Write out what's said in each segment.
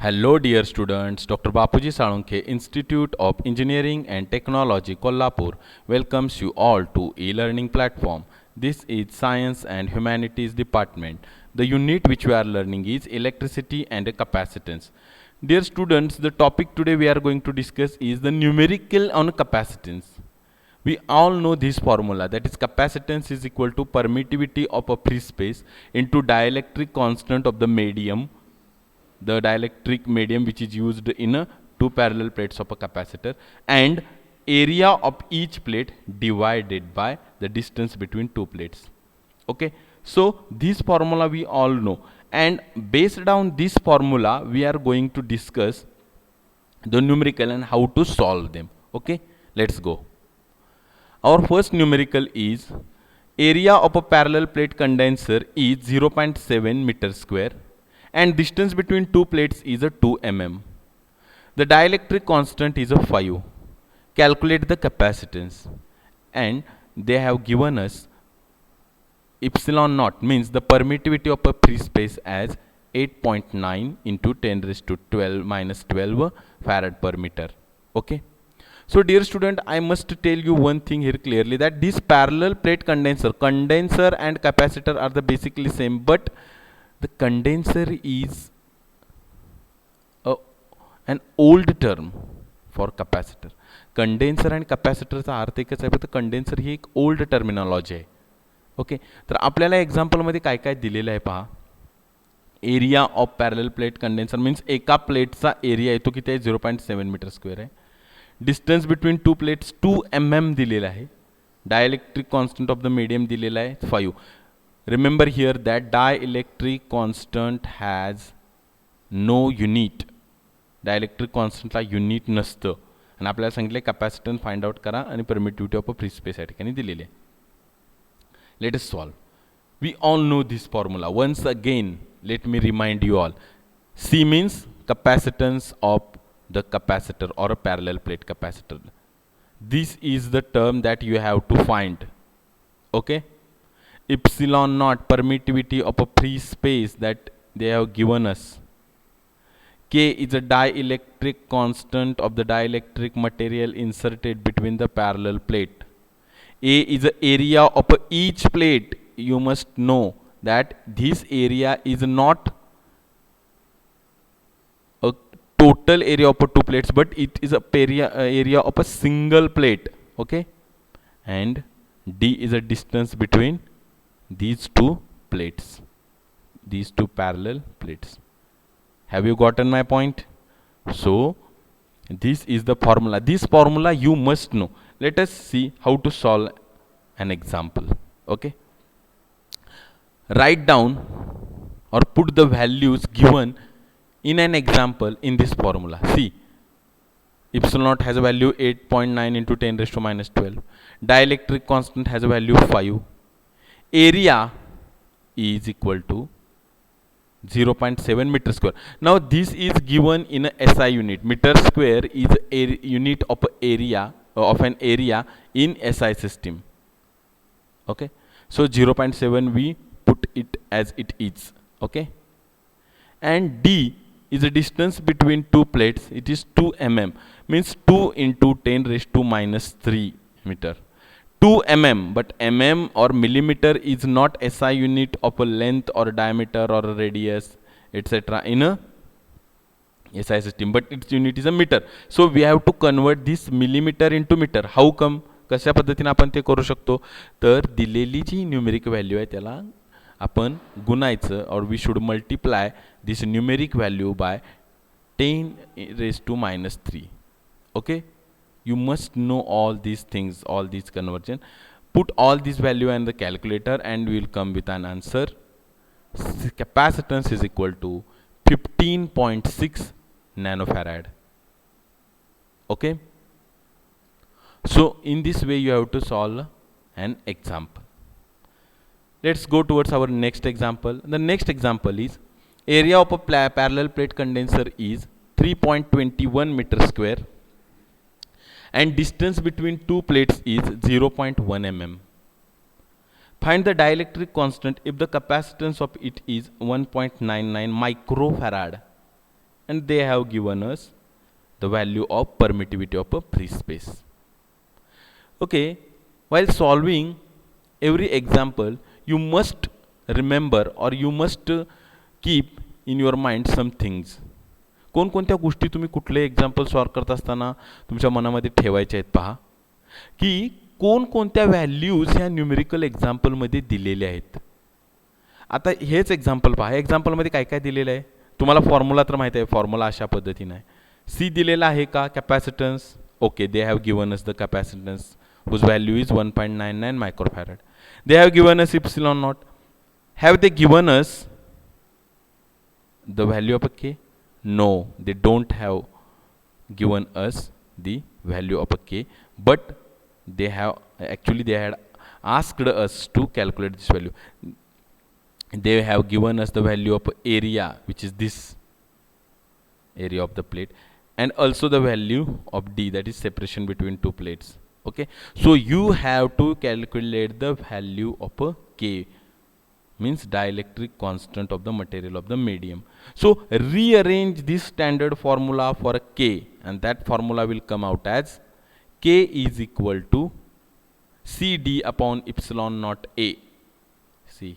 Hello dear students, Dr. Bapuji Salunkhe, Institute of Engineering and Technology, Kolhapur welcomes you all to e-learning platform. This is Science and Humanities Department. The unit which we are learning is Electricity and Capacitance. Dear students, the topic today we are going to discuss is the numerical on capacitance. We all know this formula, that is capacitance is equal to permittivity of a free space into dielectric constant of the medium, the dielectric medium which is used in two parallel plates of a capacitor, and area of each plate divided by the distance between two plates. Okay, so this formula we all know, and based on this formula we are going to discuss the numerical and how to solve them. Okay, let's go. Our first numerical is area of a parallel plate condenser is 0.7 meter square and distance between two plates is a 2 mm. The dielectric constant is a 5. Calculate the capacitance, and they have given us epsilon naught, means the permittivity of a free space, as 8.9 into 10 raised to 12 minus 12 farad per meter. Okay. So dear student, I must tell you one thing here clearly, that this parallel plate condenser and capacitor are the basically same, but the condenser is an old term for capacitor. Condenser आणि कॅपॅसिटरचा अर्थ एकच आहे, फक्त condenser ही एक old terminology आहे. Okay, तर आपल्याला एक्झाम्पलमध्ये काय काय दिलेलं आहे पहा. Area of parallel plate condenser means एका प्लेटचा एरिया येतो किती आहे, 0.7 मीटर स्क्वेअर आहे. Distance between two plates 2 mm दिलेला आहे. Dielectric constant of the medium दिलेला आहे 5. Remember here that dielectric constant has no unit. Dielectric कॉन्स्टंटला युनिट नसतं, आणि आपल्याला सांगितलं कॅपॅसिटन्स फाइंड आउट करा आणि permittivity of a free space या ठिकाणी दिलेली आहे. Let us solve. We all know this formula. Once again let me remind you all. C means capacitance of the capacitor or a parallel plate capacitor. This is the term that you have to find. Okay. Epsilon naught, permittivity of a free space that they have given us. K is a dielectric constant of the dielectric material inserted between the parallel plate. A is the area of each plate. You must know that this area is not a total area of two plates, but it is a area of a single plate. Okay, and D is a distance between these two plates, these two parallel plates. Have you gotten my point? So this is the formula. This formula you must know. Let us see how to solve an example. Okay, write down or put the values given in an example in this formula. See, epsilon naught has a value 8.9 into 10 raised to minus 12. Dielectric constant has a value 5. Area is equal to 0.7 meter square. Now this is given in a SI unit. Meter square is a unit of area of an area in SI system. Okay, so 0.7 we put it as it is. Okay, and D is a distance between two plates. It is 2 mm, means 2 into 10 raised to minus 3 meter. 2 mm, but mm or millimeter is not SI unit of a length or diameter or a radius etc. in a SI system, but its unit is a meter. So we have to convert this millimeter into meter. How come? कशा पद्धतीने आपण ते करू शकतो, तर दिलेली जी numeric value आहे त्याला आपण गुणायचं, और we should multiply this numeric value by 10 raised to minus 3. Okay, you must know all these things, all these conversion. Put all these value in the calculator and we will come with an answer. Capacitance is equal to 15.6 nanofarad. Okay, so in this way you have to solve an example. Let's go towards our next example. The next example is area of a parallel plate condenser is 3.21 meter square and distance between two plates is 0.1 mm. Find the dielectric constant if the capacitance of it is 1.99 microfarad. and they have given us the value of permittivity of a free space. Okay, while solving every example, you must remember or you must keep in your mind some things. कोणकोणत्या गोष्टी तुम्ही कुठले example solve करत असताना तुमच्या मनामध्ये ठेवायचे आहेत पहा, की कोणकोणत्या व्हॅल्यूज ह्या न्यूमेरिकल एक्झाम्पलमध्ये दिलेल्या आहेत. आता हेच एक्झाम्पल पहा, एक्झाम्पलमध्ये काय काय दिलेलं आहे तुम्हाला. फॉर्म्युला तर माहिती आहे, फॉर्म्युला अशा पद्धतीने आहे. सी दिलेला आहे का capacitance. Okay, they have given us the capacitance whose value is 1.99 microfarad. They have given us epsilon naught. Have they given us the value of a k? No, they don't have given us the value of a k, but they have actually they had asked us to calculate this value. They have given us the value of area, which is this area of the plate, and also the value of d, that is separation between two plates. Okay, so you have to calculate the value of a k, means dielectric constant of the material of the medium. So rearrange this standard formula for a k, and that formula will come out as k is equal to cd upon epsilon naught a. See,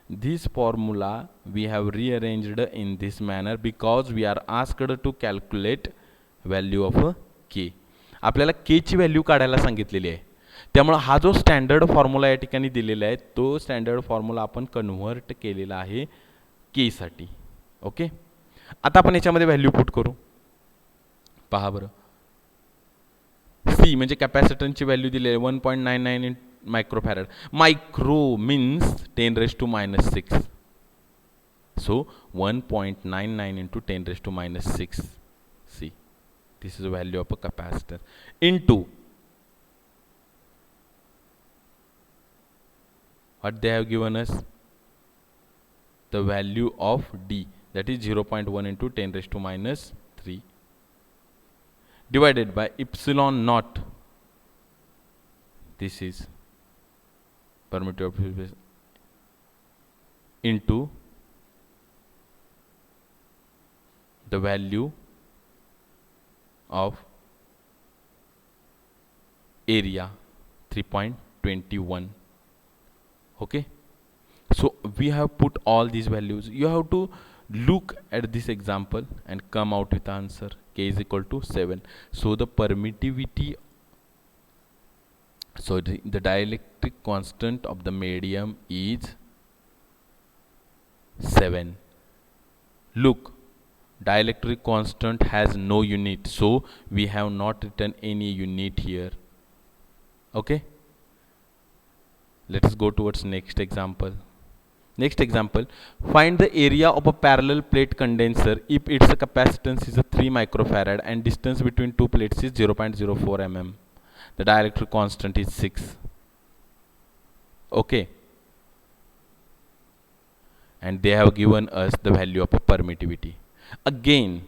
this formula we have rearranged in this manner because we are asked to calculate value of a k. आपल्याला के ची value काढायला सांगितलेली आहे, त्यामुळे हा जो standard formula या ठिकाणी दिलेला आहे तो स्टँडर्ड फॉर्म्युला आपण कन्व्हर्ट केलेला आहे के साठी. ओके, आता आपण याच्यामध्ये व्हॅल्यू पुट करू. पहा बरं, सी म्हणजे कॅपॅसिटन्सची व्हॅल्यू दिलेली आहे 1.99 microfarad. Micro means 10⁻⁻6. So 1.99 × 10⁻⁶. C, this is the value of a capacitor into what they have given us, the value of d, that is 0.1 × 10⁻³ divided by epsilon naught. This is permittivity into the value of area 3.21. Okay, so we have put all these values. You have to look at this example and come out with the answer. K is equal to 7. So the permittivity, so the dielectric constant of the medium is 7. Look, dielectric constant has no unit, so we have not written any unit here. Okay, let's go towards next example. Next example, find the area of a parallel plate condenser if its capacitance is a 3 microfarad and distance between two plates is 0.04 mm. The dielectric constant is 6. Okay, and they have given us the value of a permittivity. Again,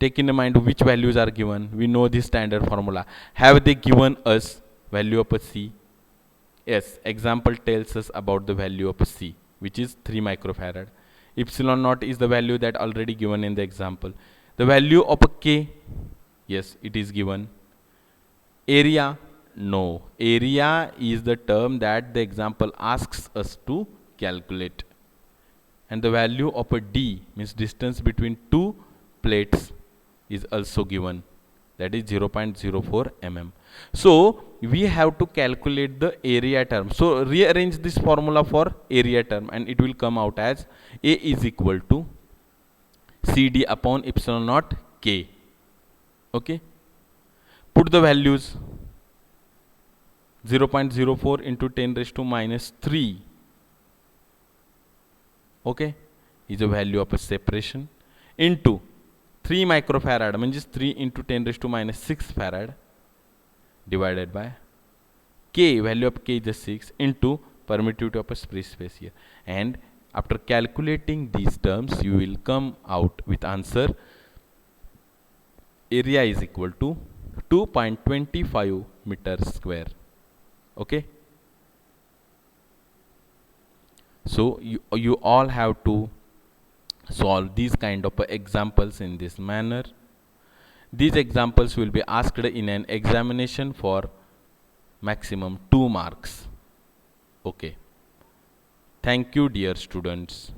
take in mind which values are given. We know this standard formula. Have they given us value of a c? Yes, example tells us about the value of a c, which is 3 microfarad. Epsilon naught is the value that already given in the example. The value of a k, yes, it is given. Area, no. Area is the term that the example asks us to calculate. And the value of a d, means distance between two plates, is also given, that is 0.04 mm. So we have to calculate the area term. So rearrange this formula for area term and it will come out as A is equal to CD upon epsilon naught k. Okay, put the values. 0.04 into 10⁻⁻3, okay, is the value of a separation, into 3 microfarad, means 3 into 10⁻⁻6 farad, divided by k, value of k is 6, into permittivity of a free space here. And after calculating these terms, you will come out with answer. Area is equal to 2.25 meters square. Okay, so you all have to solve these kind of examples in this manner. These examples will be asked in an examination for maximum 2 marks. Okay. Thank you, dear students.